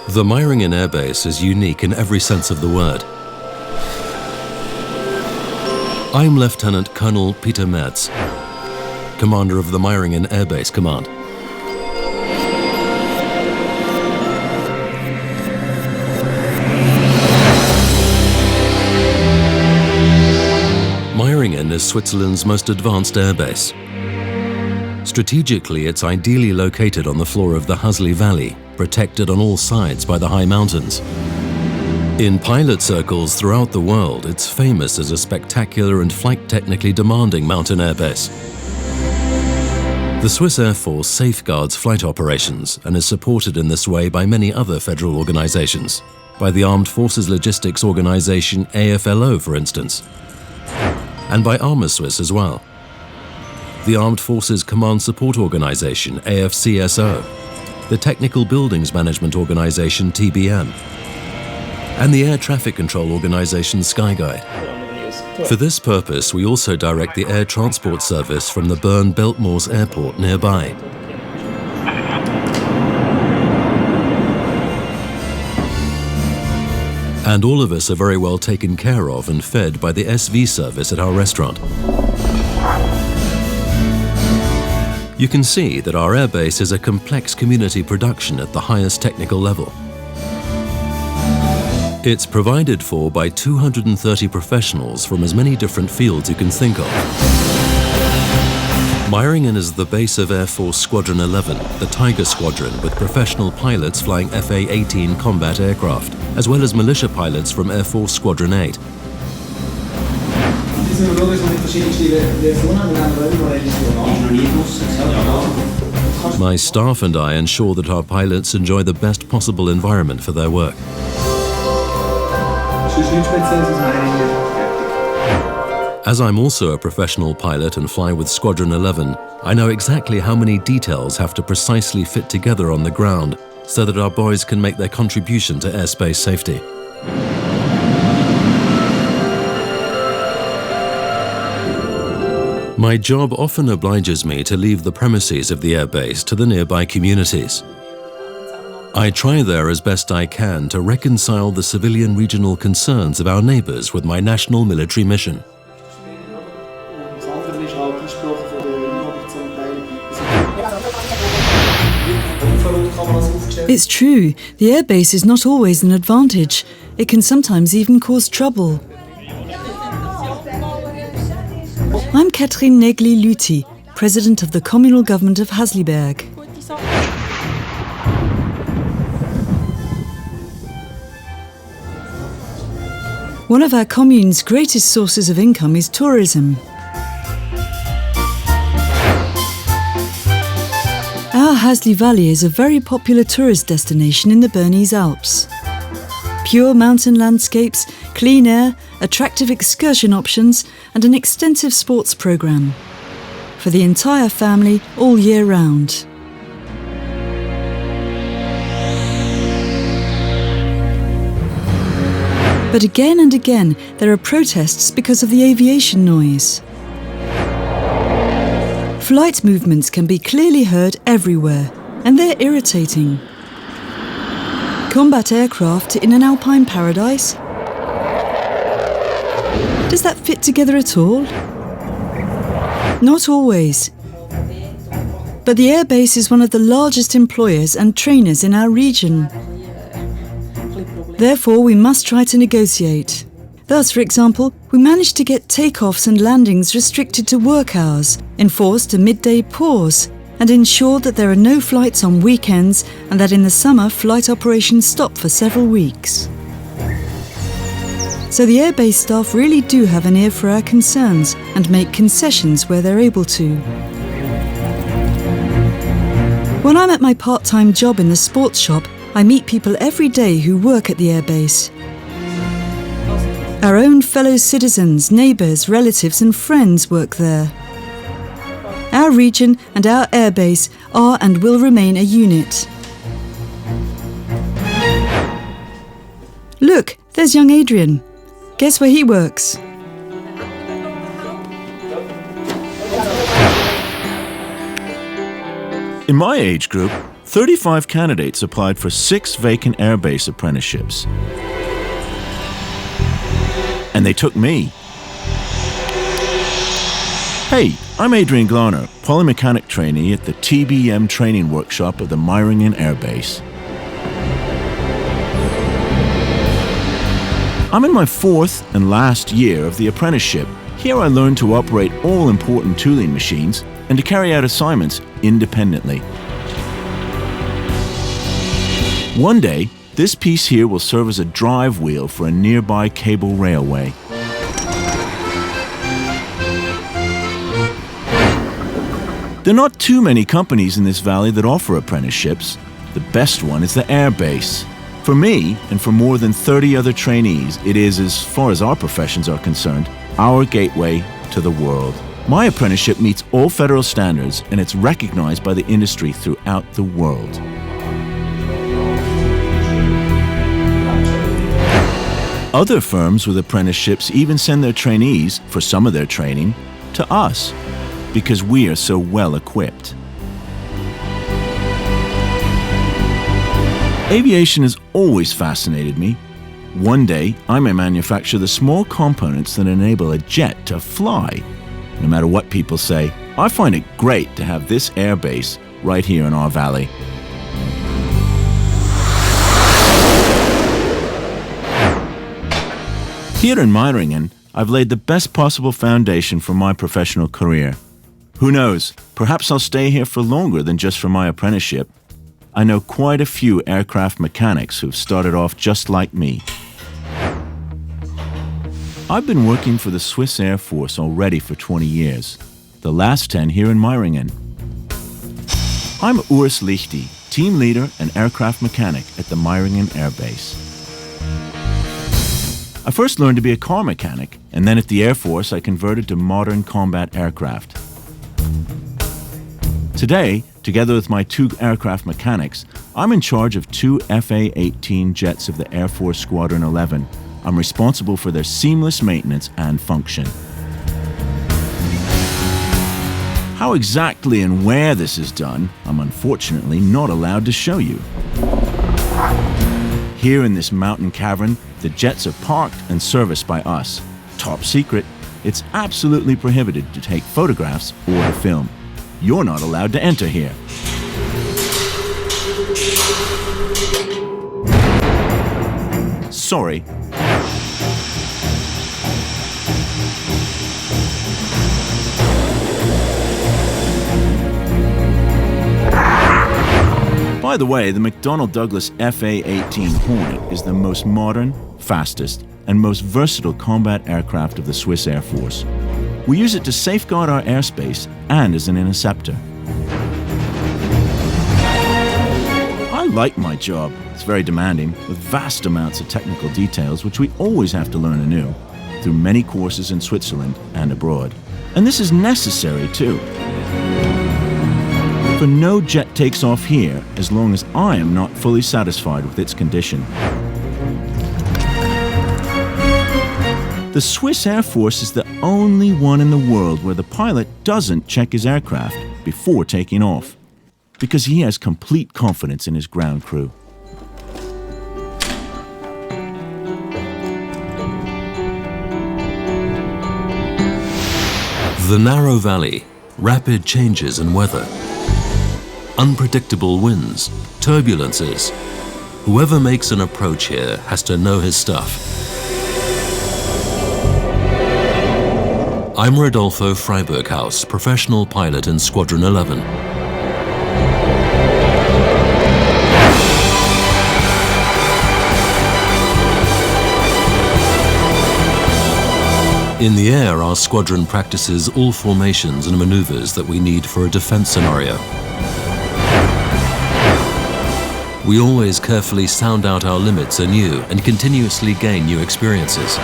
The Meiringen Air Base is unique in every sense of the word. I'm Lieutenant Colonel Peter Metz, commander of the Meiringen Air Base Command. Meiringen is Switzerland's most advanced airbase. Strategically, it's ideally located on the floor of the Hasli Valley, protected on all sides by the high mountains. In pilot circles throughout the world, it's famous as a spectacular and flight-technically demanding mountain airbase. The Swiss Air Force safeguards flight operations and is supported in this way by many other federal organizations, by the Armed Forces Logistics Organization AFLO, for instance, and by Arma Swiss as well. The Armed Forces Command Support Organization, AFCSO, the Technical Buildings Management Organization, TBM, and the Air Traffic Control Organization, Skyguide. For this purpose, we also direct the air transport service from the Bern-Beltmoos Airport nearby. And all of us are very well taken care of and fed by the SV service at our restaurant. You can see that our airbase is a complex community production at the highest technical level. It's provided for by 230 professionals from as many different fields you can think of. Meiringen is the base of Air Force Squadron 11, the Tiger Squadron, with professional pilots flying FA-18 combat aircraft, as well as militia pilots from Air Force Squadron 8. My staff and I ensure that our pilots enjoy the best possible environment for their work. As I'm also a professional pilot and fly with Squadron 11, I know exactly how many details have to precisely fit together on the ground so that our boys can make their contribution to airspace safety. My job often obliges me to leave the premises of the airbase to the nearby communities. I try there as best I can to reconcile the civilian regional concerns of our neighbors with my national military mission. It's true, the airbase is not always an advantage. It can sometimes even cause trouble. I'm Catherine Negli-Luthi, President of the Communal Government of Hasliberg. One of our commune's greatest sources of income is tourism. Our Hasli Valley is a very popular tourist destination in the Bernese Alps. Pure mountain landscapes, clean air, attractive excursion options, and an extensive sports programme. For the entire family, all year round. But again and again, there are protests because of the aviation noise. Flight movements can be clearly heard everywhere, and they're irritating. Combat aircraft in an alpine paradise? Does that fit together at all? Not always. But the airbase is one of the largest employers and trainers in our region. Therefore, we must try to negotiate. Thus, for example, we managed to get takeoffs and landings restricted to work hours, enforced a midday pause, and ensured that there are no flights on weekends and that in the summer flight operations stop for several weeks. So the airbase staff really do have an ear for our concerns and make concessions where they're able to. When I'm at my part-time job in the sports shop, I meet people every day who work at the airbase. Our own fellow citizens, neighbours, relatives and friends work there. Our region and our airbase are and will remain a unit. Look, there's young Adrian. Guess where he works? In my age group, 35 candidates applied for 6 vacant airbase apprenticeships. And they took me. Hey, I'm Adrian Glarner, polymechanic trainee at the TBM training workshop of the Meiringen Air Base. I'm in my 4th and last year of the apprenticeship. Here I learned to operate all important tooling machines and to carry out assignments independently. One day, this piece here will serve as a drive wheel for a nearby cable railway. There are not too many companies in this valley that offer apprenticeships. The best one is the Airbase. For me, and for more than 30 other trainees, it is, as far as our professions are concerned, our gateway to the world. My apprenticeship meets all federal standards, and it's recognized by the industry throughout the world. Other firms with apprenticeships even send their trainees, for some of their training, to us, because we are so well equipped. Aviation has always fascinated me. One day, I may manufacture the small components that enable a jet to fly. No matter what people say, I find it great to have this airbase right here in our valley. Here in Meiringen, I've laid the best possible foundation for my professional career. Who knows, perhaps I'll stay here for longer than just for my apprenticeship. I know quite a few aircraft mechanics who've started off just like me. I've been working for the Swiss Air Force already for 20 years, the last 10 here in Meiringen. I'm Urs Lichty, team leader and aircraft mechanic at the Meiringen Air Base. I first learned to be a car mechanic, and then at the Air Force I converted to modern combat aircraft. Today, together with my 2 aircraft mechanics, I'm in charge of 2 FA-18 jets of the Air Force Squadron 11. I'm responsible for their seamless maintenance and function. How exactly and where this is done, I'm unfortunately not allowed to show you. Here in this mountain cavern, the jets are parked and serviced by us. Top secret, it's absolutely prohibited to take photographs or to film. You're not allowed to enter here. Sorry. By the way, the McDonnell Douglas FA-18 Hornet is the most modern, fastest, and most versatile combat aircraft of the Swiss Air Force. We use it to safeguard our airspace and as an interceptor. I like my job. It's very demanding, with vast amounts of technical details which we always have to learn anew, through many courses in Switzerland and abroad. And this is necessary too. For no jet takes off here as long as I am not fully satisfied with its condition. The Swiss Air Force is the only one in the world where the pilot doesn't check his aircraft before taking off, because he has complete confidence in his ground crew. The narrow valley, rapid changes in weather, unpredictable winds, turbulences. Whoever makes an approach here has to know his stuff. I'm Rodolfo Freiberghaus, professional pilot in Squadron 11. In the air, our squadron practices all formations and maneuvers that we need for a defense scenario. We always carefully sound out our limits anew and continuously gain new experiences.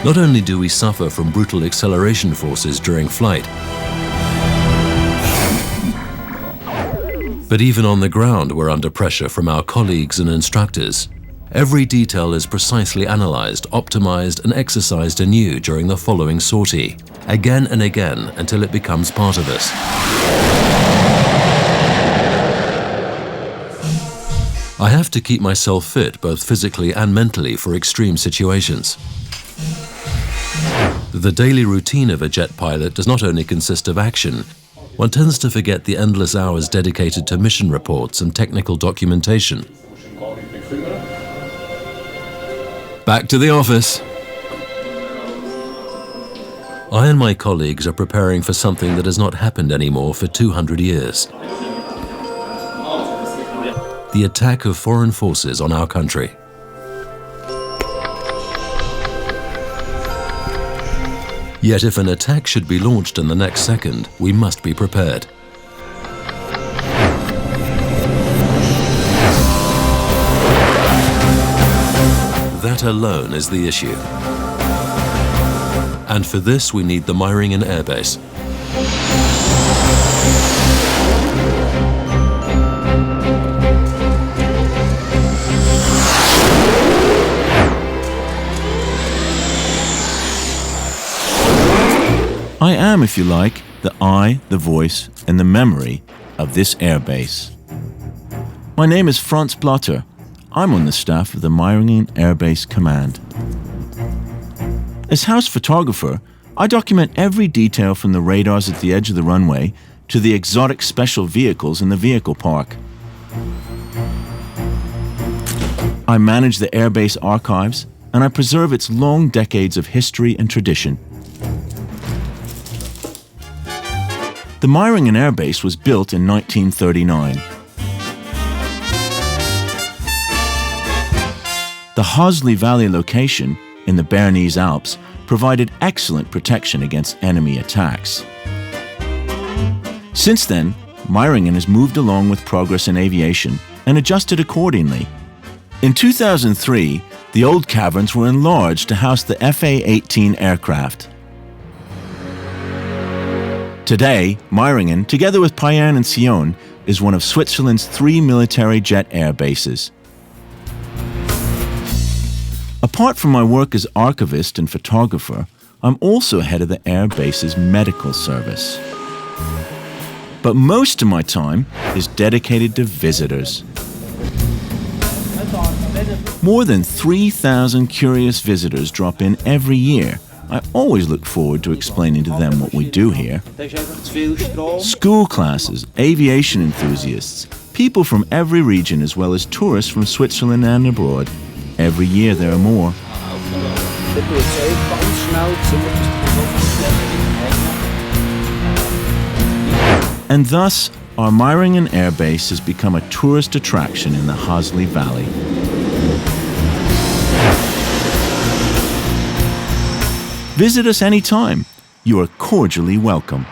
Not only do we suffer from brutal acceleration forces during flight, but even on the ground we're under pressure from our colleagues and instructors. Every detail is precisely analyzed, optimized and exercised anew during the following sortie, again and again until it becomes part of us. I have to keep myself fit both physically and mentally for extreme situations. The daily routine of a jet pilot does not only consist of action. One tends to forget the endless hours dedicated to mission reports and technical documentation. Back to the office. I and my colleagues are preparing for something that has not happened anymore for 200 years. The attack of foreign forces on our country. Yet if an attack should be launched in the next second, we must be prepared. That alone is the issue. And for this we need the Meiringen Air Base. I am, if you like, the eye, the voice, and the memory of this airbase. My name is Franz Blatter. I'm on the staff of the Meiringen Air Base Command. As house photographer, I document every detail from the radars at the edge of the runway to the exotic special vehicles in the vehicle park. I manage the airbase archives, and I preserve its long decades of history and tradition. The Meiringen Air Base was built in 1939. The Hosley Valley location in the Bernese Alps provided excellent protection against enemy attacks. Since then, Meiringen has moved along with progress in aviation and adjusted accordingly. In 2003, the old caverns were enlarged to house the FA-18 aircraft. Today, Meiringen, together with Payerne and Sion, is one of Switzerland's 3 military jet air bases. Apart from my work as archivist and photographer, I'm also head of the Air Base's medical service. But most of my time is dedicated to visitors. More than 3,000 curious visitors drop in every year. I always look forward to explaining to them what we do here. School classes, aviation enthusiasts, people from every region as well as tourists from Switzerland and abroad. Every year there are more. And thus, our Meiringen Air Base has become a tourist attraction in the Hosley Valley. Visit us anytime. You are cordially welcome.